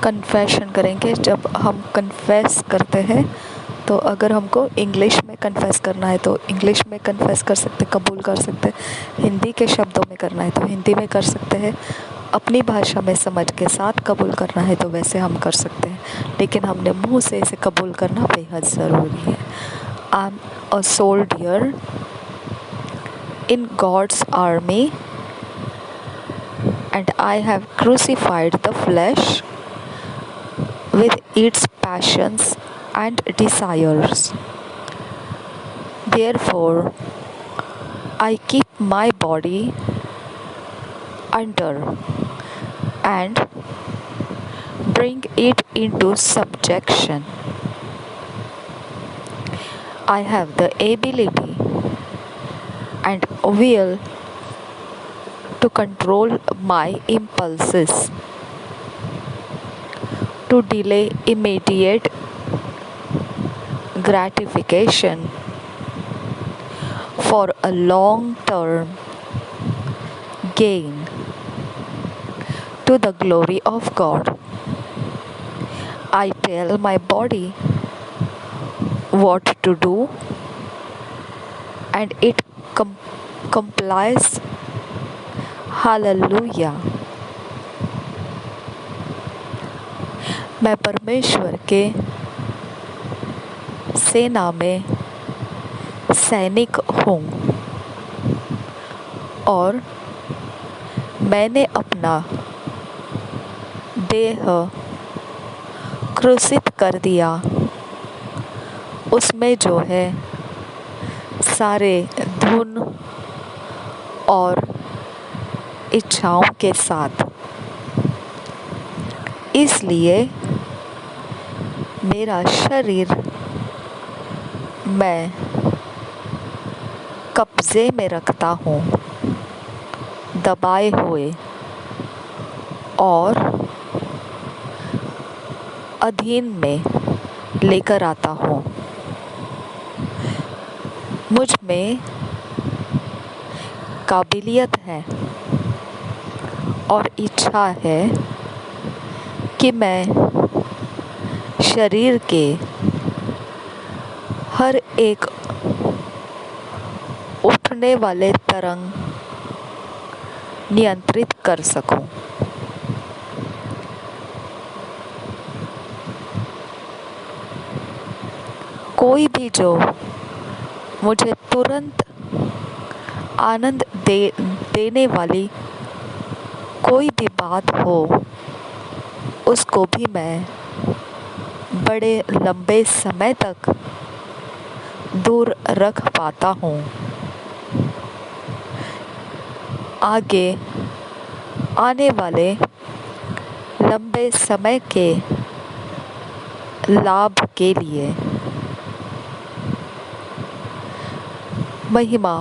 Confession करेंगे। जब हम कन्फेस करते हैं तो अगर हमको इंग्लिश में कन्फेस करना है तो इंग्लिश में कन्फेस कर सकते, कबूल कर सकते। हिंदी के शब्दों में करना है तो हिंदी में कर सकते हैं। अपनी भाषा में समझ के साथ कबूल करना है तो वैसे हम कर सकते हैं, लेकिन हमने मुंह से इसे कबूल करना बेहद ज़रूरी है। I am a soldier in God's army and I have crucified the flesh with its passions and desires. Therefore, I keep my body under and bring it into subjection. I have the ability and will to control my impulses, to delay immediate gratification for a long-term gain to the glory of God. I tell my body what to do and it complies. Hallelujah. मैं परमेश्वर के सेना में सैनिक हूँ और मैंने अपना देह क्रूसित कर दिया। उसमें जो है सारे धुन और इच्छाओं के साथ। इसलिए मेरा शरीर मैं कब्जे में रखता हूँ, दबाए हुए और अधीन में लेकर आता हूँ। मुझ में काबिलियत है और इच्छा है कि मैं शरीर के हर एक उठने वाले तरंग नियंत्रित कर सकूं। कोई भी जो मुझे तुरंत आनंद देने वाली कोई भी बात हो, उसको भी मैं बड़े लंबे समय तक दूर रख पाता हूँ। आगे आने वाले लंबे समय के लाभ के लिए महिमा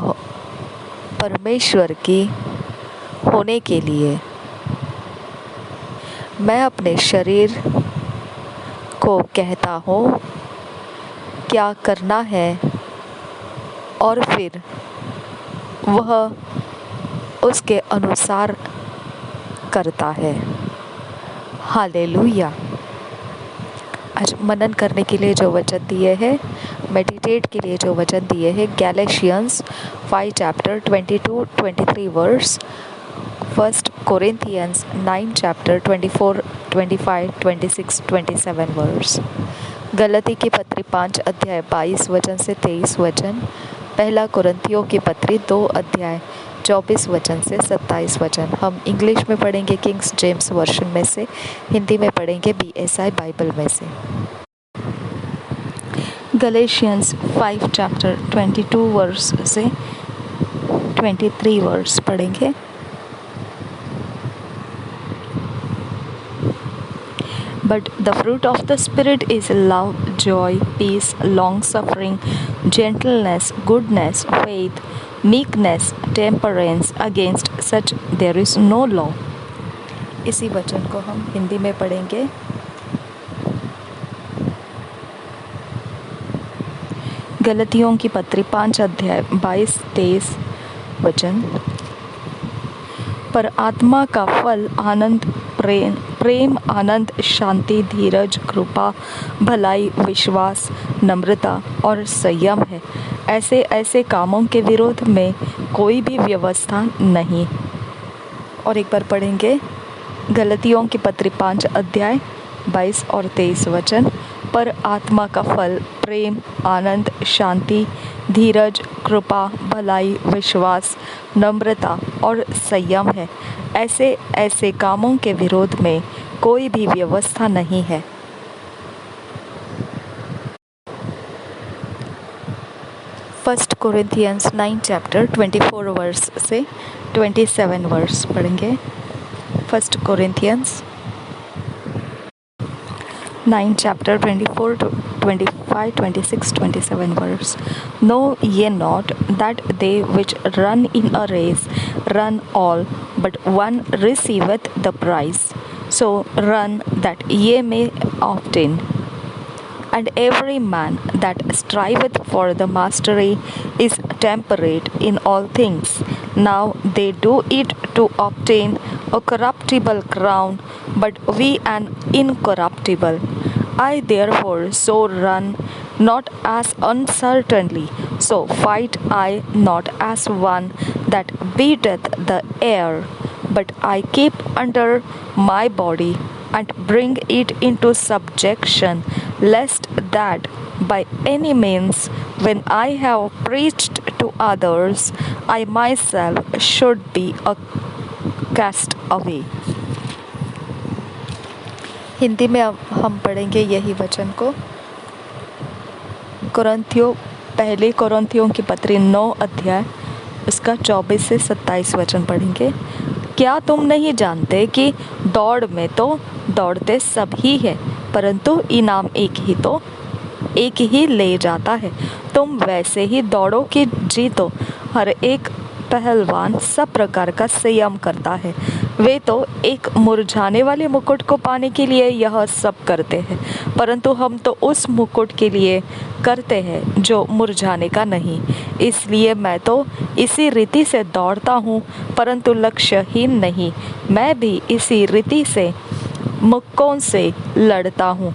परमेश्वर की होने के लिए मैं अपने शरीर को कहता हूँ क्या करना है और फिर वह उसके अनुसार करता है। हालेलुया। आज मनन करने के लिए जो वचन दिए हैं, मेडिटेट के लिए जो वचन दिए हैं, Galatians 5 chapter 22-23 verse, 1 Corinthians 9 chapter 24, 25, 26, 27 verse, गलती की पत्री 5 अध्याय 22 वचन से 23 वचन, पहला कोरिन्थियों की पत्री 2 अध्याय 24 वचन से 27 वचन। हम इंग्लिश में पढ़ेंगे किंग्स जेम्स वर्शन में से, हिंदी में पढ़ेंगे BSI बाइबल में से। गलेशियंस 5 चैप्टर 22 वर्स से 23 वर्स पढ़ेंगे। But the fruit of the Spirit is love, joy, peace, long-suffering, gentleness, goodness, faith, meekness, temperance. Against such there is no law. इसी वचन को हम हिंदी में पढ़ेंगे। गलतियों की पत्री 5 अध्याय 22-23 वचन। पर आत्मा का फल आनंद, प्रेम, आनंद, शांति, धीरज, कृपा, भलाई, विश्वास, नम्रता और संयम है। ऐसे ऐसे कामों के विरोध में कोई भी व्यवस्था नहीं। और एक बार पढ़ेंगे गलतियों की पत्री 5 अध्याय 22 और 23 वचन। पर आत्मा का फल प्रेम, आनंद, शांति, धीरज, कृपा, भलाई, विश्वास, नम्रता और संयम है। ऐसे ऐसे कामों के विरोध में कोई भी व्यवस्था नहीं है। फर्स्ट कोरिंथियंस 9 चैप्टर 24 वर्स से 27 वर्स पढ़ेंगे। First Corinthians 9 chapter 24 to 25, 26, 27 verse. Know ye not that they which run in a race run all, but one receiveth the prize. So run that ye may obtain. And every man that striveth for the mastery is temperate in all things. Now they do it to obtain a corruptible crown, but we an incorruptible. I therefore so run, not as uncertainly, so fight I not as one that beateth the air, but I keep under my body and bring it into subjection, lest that by any means, when I have preached to others, I myself should be cast away. Hindi में अब हम पढ़ेंगे यही वचन को। पहले कोरिन्थियों की पत्री 9 अध्याय उसका 24 से 27 वचन पढ़ेंगे। क्या तुम नहीं जानते कि दौड़ में तो दौड़ते सब ही है, परंतु इनाम एक ही ले जाता है। तुम वैसे ही दौड़ो कि जीतो। हर एक पहलवान सब प्रकार का संयम करता है। वे तो एक मुरझाने वाले मुकुट को पाने के लिए यह सब करते हैं, परंतु हम तो उस मुकुट के लिए करते हैं जो मुरझाने का नहीं। इसलिए मैं तो इसी रीति से दौड़ता हूँ, परंतु लक्ष्यहीन नहीं। मैं भी इसी रीति से मुक्कों से लड़ता हूँ,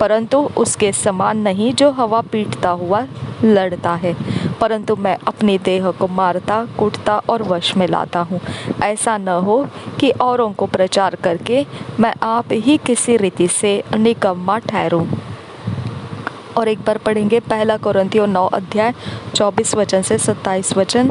परंतु उसके समान नहीं जो हवा पीटता हुआ लड़ता है, परंतु मैं अपनी देह को मारता, कूटता और वश में लाता हूँ। ऐसा न हो कि औरों को प्रचार करके मैं आप ही किसी रीति से निकम्मा ठहरूं। और एक बार पढ़ेंगे पहला कोरिन्थियों 9 अध्याय 24 वचन से 27 वचन।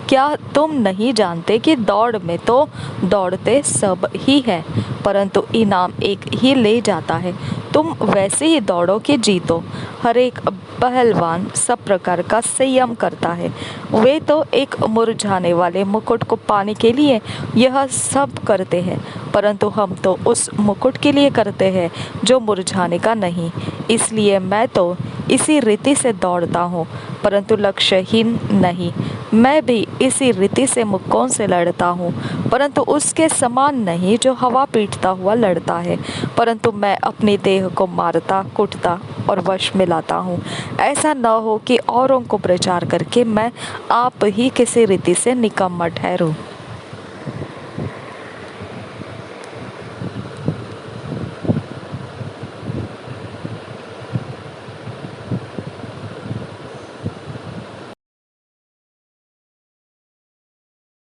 क्या तुम नहीं जानते कि दौड़ में तो दौड़ते सब ही है, परंतु इनाम एक ही ले जाता है। तुम वैसे ही दौड़ो कि जीतो। हर एक पहलवान सब प्रकार का संयम करता है। वे तो एक मुरझाने वाले मुकुट को पाने के लिए यह सब करते हैं, परंतु हम तो उस मुकुट के लिए करते हैं जो मुरझाने का नहीं। इसलिए मैं तो इसी रीति से दौड़ता हूँ, परंतु लक्ष्यहीन नहीं। मैं भी इसी रीति से मुक्कों से लड़ता हूँ, परंतु उसके समान नहीं जो हवा पीटता हुआ लड़ता है, परंतु मैं अपनी देह को मारता, कूटता और वश में लाता हूँ। ऐसा न हो कि औरों को प्रचार करके मैं आप ही किसी रीति से निकम्मा ठहरूं।